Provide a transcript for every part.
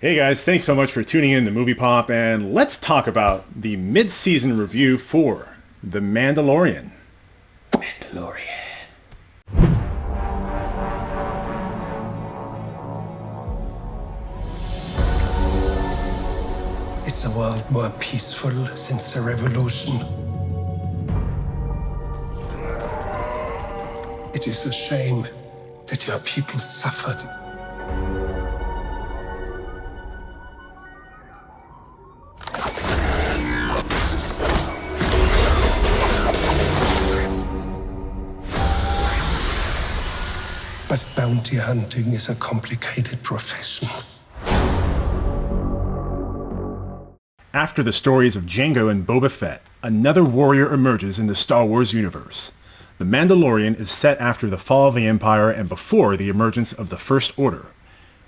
Hey guys, thanks so much for tuning in to Movie Pop, and let's talk about the mid-season review for The Mandalorian. Is the world more peaceful since the revolution? It is a shame that your people suffered. But bounty hunting is a complicated profession. After the stories of Jango and Boba Fett, another warrior emerges in the Star Wars universe. The Mandalorian is set after the fall of the Empire and before the emergence of the First Order.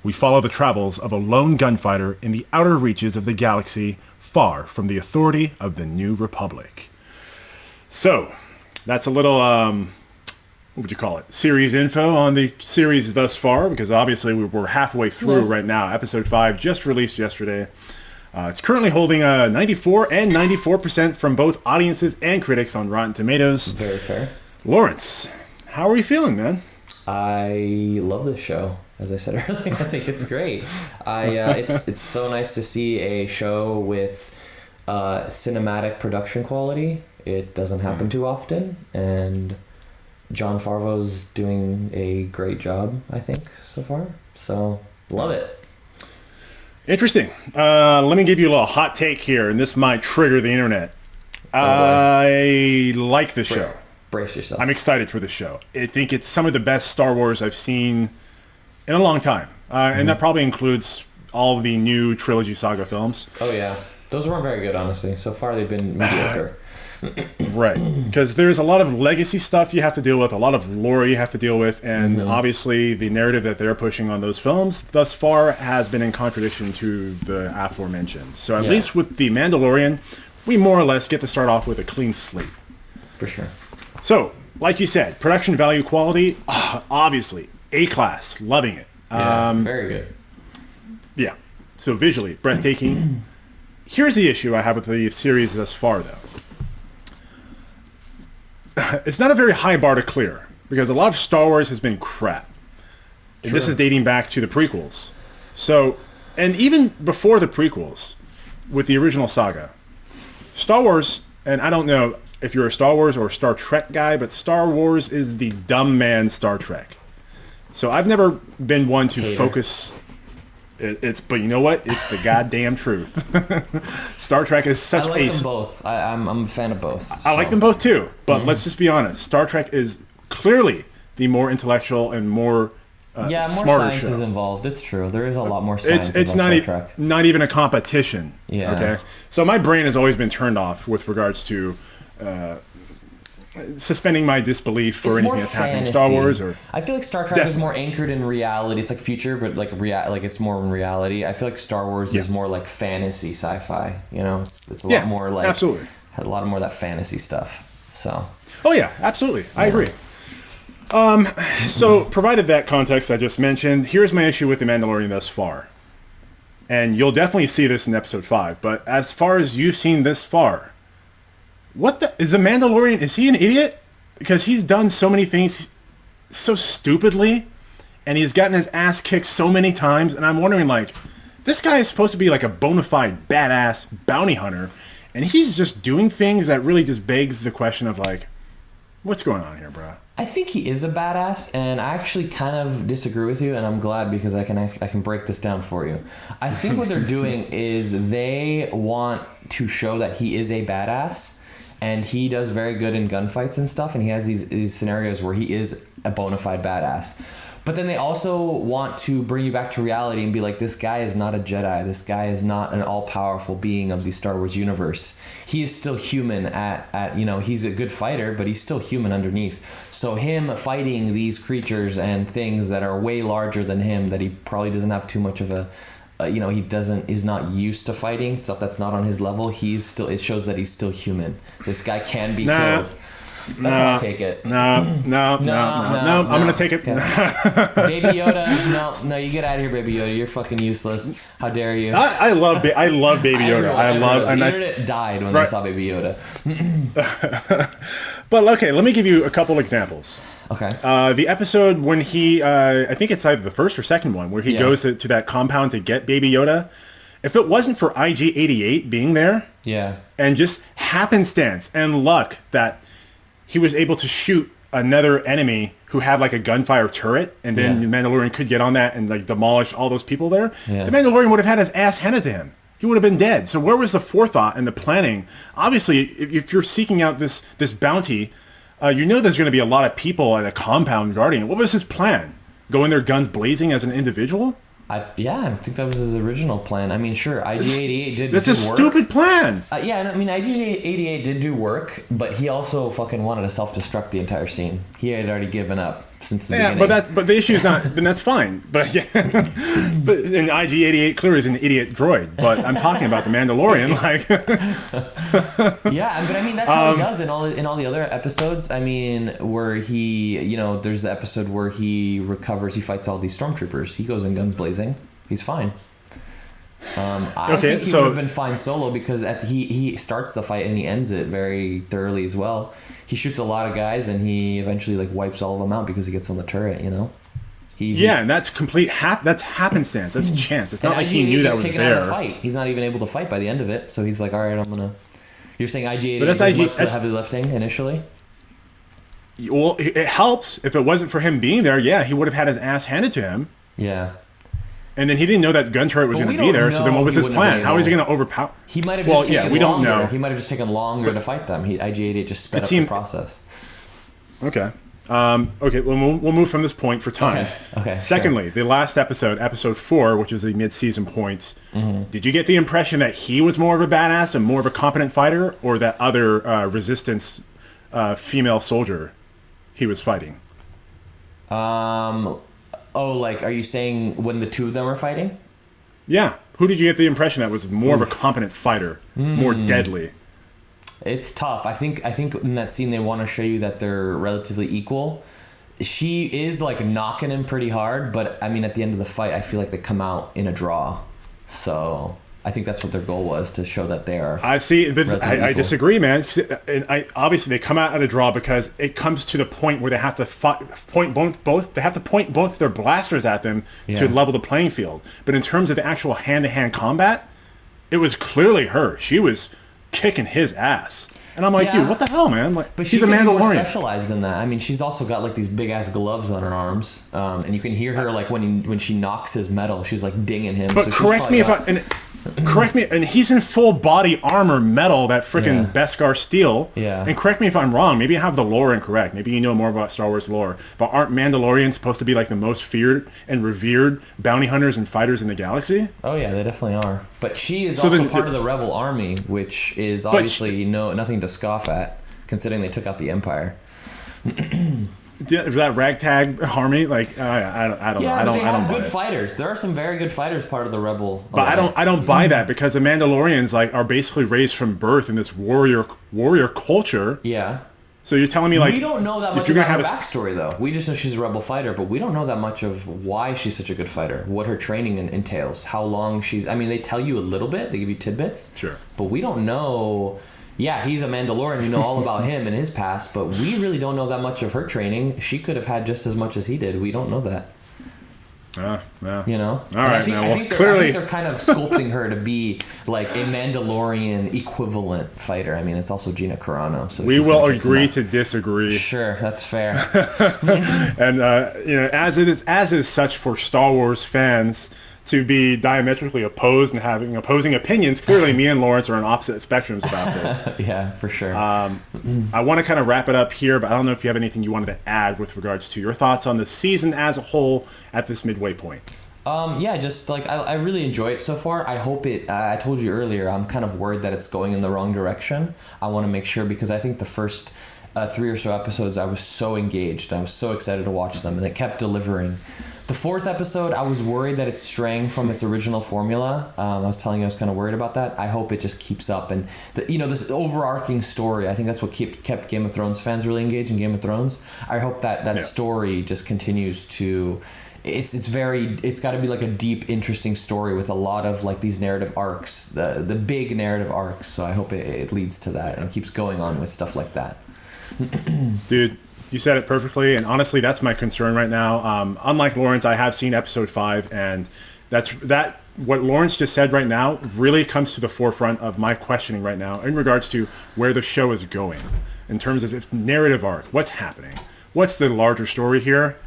We follow the travels of a lone gunfighter in the outer reaches of the galaxy, far from the authority of the New Republic. So, that's a little, what would you call it? Series info on the series thus far, because obviously we're halfway through right now. Episode 5 just released yesterday. It's currently holding 94 and 94% from both audiences and critics on Rotten Tomatoes. Very fair. Lawrence, how are you feeling, man? I love this show. As I said earlier, I think it's great. It's so nice to see a show with cinematic production quality. It doesn't happen too often, and Jon Favreau's doing a great job, I think, so far. So, love it. Interesting. Let me give you a little hot take here, and this might trigger the internet. I like the show. Brace yourself. I'm excited for the show. I think it's some of the best Star Wars I've seen in a long time. And that probably includes all of the new trilogy saga films. Oh, yeah. Those weren't very good, honestly. So far, they've been mediocre. Right. Because there's a lot of legacy stuff you have to deal with, a lot of lore you have to deal with, and obviously the narrative that they're pushing on those films thus far has been in contradiction to the aforementioned. So at least with The Mandalorian, we more or less get to start off with a clean slate. For sure. So, like you said, production value quality, obviously, A-class, loving it. Yeah, very good. Yeah. So visually, breathtaking. Here's the issue I have with the series thus far, though. It's not a very high bar to clear, because a lot of Star Wars has been crap. And this is dating back to the prequels. So, and even before the prequels, with the original saga, Star Wars, and I don't know if you're a Star Wars or Star Trek guy, but Star Wars is the dumb man Star Trek. So I've never been one to focus. But you know what? It's the goddamn truth. Star Trek is such a... I like them both. I'm a fan of both. So. I like them both too. But let's just be honest. Star Trek is clearly the more intellectual and more more smarter science show. is involved. It's true. There is a lot more science It's involved in Star Trek. not even a competition. Yeah. Okay. So my brain has always been turned off with regards to suspending my disbelief for anything that's happening in Star Wars. Or I feel like Star Trek is more anchored in reality. It's like future, but like it's more in reality. I feel like Star Wars is more like fantasy sci-fi. You know, it's a lot more like absolutely a lot more of that fantasy stuff. So. Oh yeah, absolutely. I agree. So provided that context I just mentioned, here's my issue with The Mandalorian thus far. And you'll definitely see this in episode 5. But as far as you've seen this far, is the Mandalorian, is he an idiot? Because he's done so many things so stupidly, and he's gotten his ass kicked so many times, and I'm wondering, like, this guy is supposed to be like a bona fide badass bounty hunter, and he's just doing things that really just begs the question of, like, what's going on here, bro? I think he is a badass, and I actually kind of disagree with you, and I'm glad because I can break this down for you. I think what they're doing is they want to show that he is a badass, and he does very good in gunfights and stuff, and he has these scenarios where he is a bona fide badass. But then they also want to bring you back to reality and be like, this guy is not a Jedi. This guy is not an all-powerful being of the Star Wars universe. He is still human at he's a good fighter, but he's still human underneath. So him fighting these creatures and things that are way larger than him, that he probably doesn't have too much of a is not used to fighting stuff that's not on his level. It shows that he's still human. This guy can be killed. That's how I take it. No. I'm gonna take it. Okay. Baby Yoda, no, you get out of here, Baby Yoda. You're fucking useless. How dare you? I love Baby Yoda. The internet died when they saw Baby Yoda. But okay, let me give you a couple examples. Okay. The episode when he, I think it's either the first or second one, where he goes to that compound to get Baby Yoda. If it wasn't for IG-88 being there, and just happenstance and luck that he was able to shoot another enemy who had like a gunfire turret, and then the Mandalorian could get on that and like demolish all those people there, the Mandalorian would have had his ass handed to him. He would have been dead. So where was the forethought and the planning? Obviously, if you're seeking out this bounty, you know there's going to be a lot of people at a compound guarding it. What was his plan? Go in there guns blazing as an individual? I think that was his original plan. I mean, sure, IG-88 did That's do a work. stupid plan. IG-88 did do work, but he also fucking wanted to self-destruct the entire scene. He had already given up since the beginning. But the issue is not, then that's fine. But yeah, but and IG-88 clearly is an idiot droid. But I'm talking about the Mandalorian, like. Yeah, but I mean that's how he does in all the other episodes. I mean, where he, there's the episode where he recovers, he fights all these stormtroopers. He goes in guns blazing. He's fine. I think he would have been fine solo because he starts the fight and he ends it very thoroughly as well. He shoots a lot of guys and he eventually like wipes all of them out because he gets on the turret, and that's complete that's happenstance. That's chance. It's not like he knew that was there. Fight. He's not even able to fight by the end of it. So he's like, all right, You're saying IG-88 was the heavy lifting initially? Well, it helps. If it wasn't for him being there, he would have had his ass handed to him. Yeah. And then he didn't know that gun turret was going to be there. So then what was his plan? How is he going to overpower? He might have just taken we don't know. He might have just taken longer to fight them. IG-88 just sped up the process. Okay. We'll move from this point for time. Okay. Secondly, the last episode 4, which is the mid-season points. Did you get the impression that he was more of a badass and more of a competent fighter, or that other resistance female soldier he was fighting? Are you saying when the two of them are fighting? Yeah. Who did you get the impression that was more of a competent fighter, more deadly? It's tough. I think in that scene they want to show you that they're relatively equal. She is like knocking him pretty hard, but I mean at the end of the fight I feel like they come out in a draw. So I think that's what their goal was, to show that they are. I see, but I disagree, man. And obviously they come out at a draw because it comes to the point where they have to point both their blasters at them to level the playing field. But in terms of the actual hand-to-hand combat, it was clearly her. She was kicking his ass. And I'm like, dude, what the hell, man? Like, but he's a Mandalorian. More specialized in that. I mean, she's also got like these big ass gloves on her arms, and you can hear her like when she knocks his metal, she's like dinging him. But correct me if and he's in full body armor metal, that freaking Beskar steel. Yeah. And correct me if I'm wrong. Maybe I have the lore incorrect. Maybe you know more about Star Wars lore. But aren't Mandalorians supposed to be like the most feared and revered bounty hunters and fighters in the galaxy? Oh yeah, they definitely are. But she is also part of the Rebel Army, which is obviously nothing to scoff at, considering they took out the Empire. That ragtag army, like I don't know. I don't good fighters. There are some very good fighters part of the Rebel. But Alliance. I don't buy that, because the Mandalorians like are basically raised from birth in this warrior culture. Yeah. So you're telling me like we don't know that much about her backstory though. We just know she's a rebel fighter, but we don't know that much of why she's such a good fighter, what her training entails, how long she's. I mean, they tell you a little bit, they give you tidbits. Sure. But we don't know. Yeah, he's a Mandalorian. We know all about him and his past, but we really don't know that much of her training. She could have had just as much as he did. We don't know that. Yeah. You know? All right. I think they're kind of sculpting her to be like a Mandalorian equivalent fighter. I mean, it's also Gina Carano. So we will agree to disagree. Sure, that's fair. And as is such for Star Wars fans to be diametrically opposed and having opposing opinions, clearly me and Lawrence are on opposite spectrums about this. Yeah, for sure. I want to kind of wrap it up here, but I don't know if you have anything you wanted to add with regards to your thoughts on the season as a whole at this midway point. Just like I really enjoy it so far. I hope it. I told you earlier, I'm kind of worried that it's going in the wrong direction. I want to make sure, because I think the first 3 or so episodes I was so engaged. I was so excited to watch them, and it kept delivering. The fourth episode, I was worried that it's straying from its original formula. I was telling you I was kind of worried about that. I hope it just keeps up. And, this overarching story, I think that's what kept Game of Thrones fans really engaged in Game of Thrones. I hope that story just continues to... It's got to be like a deep, interesting story with a lot of like these narrative arcs, the big narrative arcs. So I hope it leads to that and keeps going on with stuff like that. Dude, you said it perfectly, and honestly, that's my concern right now. Unlike Lawrence, I have seen episode 5, and what Lawrence just said right now really comes to the forefront of my questioning right now in regards to where the show is going in terms of its narrative arc. What's happening? What's the larger story here?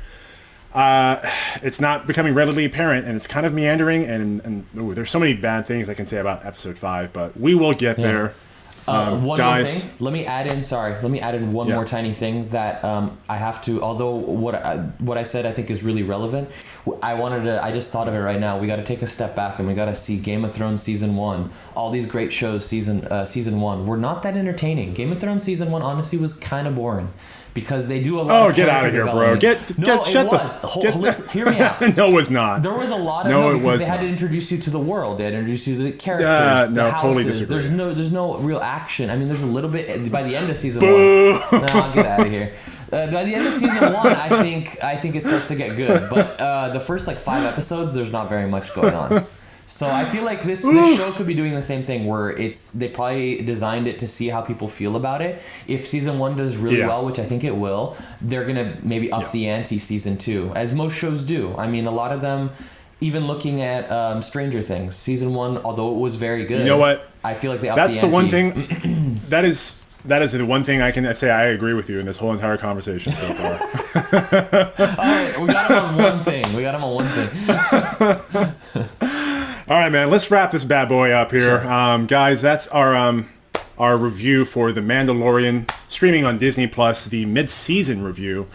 It's not becoming readily apparent, and it's kind of meandering, and there's so many bad things I can say about episode 5, but we will get there. One guys, more thing. Let me add in one more tiny thing that I have to. Although what I said I think is really relevant. I just thought of it right now. We got to take a step back and we got to see Game of Thrones season 1. All these great shows season 1 were not that entertaining. Game of Thrones season 1 honestly was kind of boring. Because they do a lot of get out of here, bro. Listen, hear me out. No, it was not. There was a lot of because they had to introduce you to the world. They had to introduce you to the characters, the houses. Totally disagree. There's no real action. I mean, there's a little bit by the end of season 1. No, I'll get out of here. By the end of season 1, I think it starts to get good. But the first 5 episodes, there's not very much going on. So I feel like this show could be doing the same thing where they probably designed it to see how people feel about it. If season 1 does really well, which I think it will, they're going to maybe up the ante season 2, as most shows do. I mean, a lot of them, even looking at Stranger Things, season 1, although it was very good. You know what? I feel like they upped the ante. That's the one thing, that is the one thing I can say I agree with you in this whole entire conversation so far. All right, we got him on one thing. All right, man, let's wrap this bad boy up here. Sure. Guys, that's our review for The Mandalorian, streaming on Disney Plus, the mid-season review.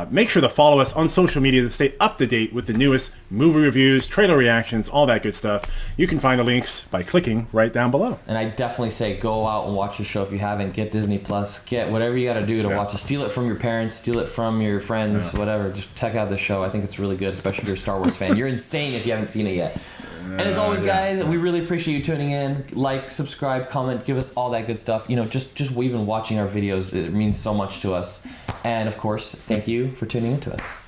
Make sure to follow us on social media to stay up to date with the newest movie reviews, trailer reactions, all that good stuff. You can find the links by clicking right down below. And I definitely say go out and watch the show if you haven't. Get Disney Plus. Get whatever you got to do to watch it. Steal it from your parents. Steal it from your friends. Whatever. Just check out the show. I think it's really good, especially if you're a Star Wars fan. You're insane if you haven't seen it yet. And as always, guys, we really appreciate you tuning in. Like, subscribe, comment, give us all that good stuff. Just even watching our videos, it means so much to us. And, of course, thank you for tuning in to us.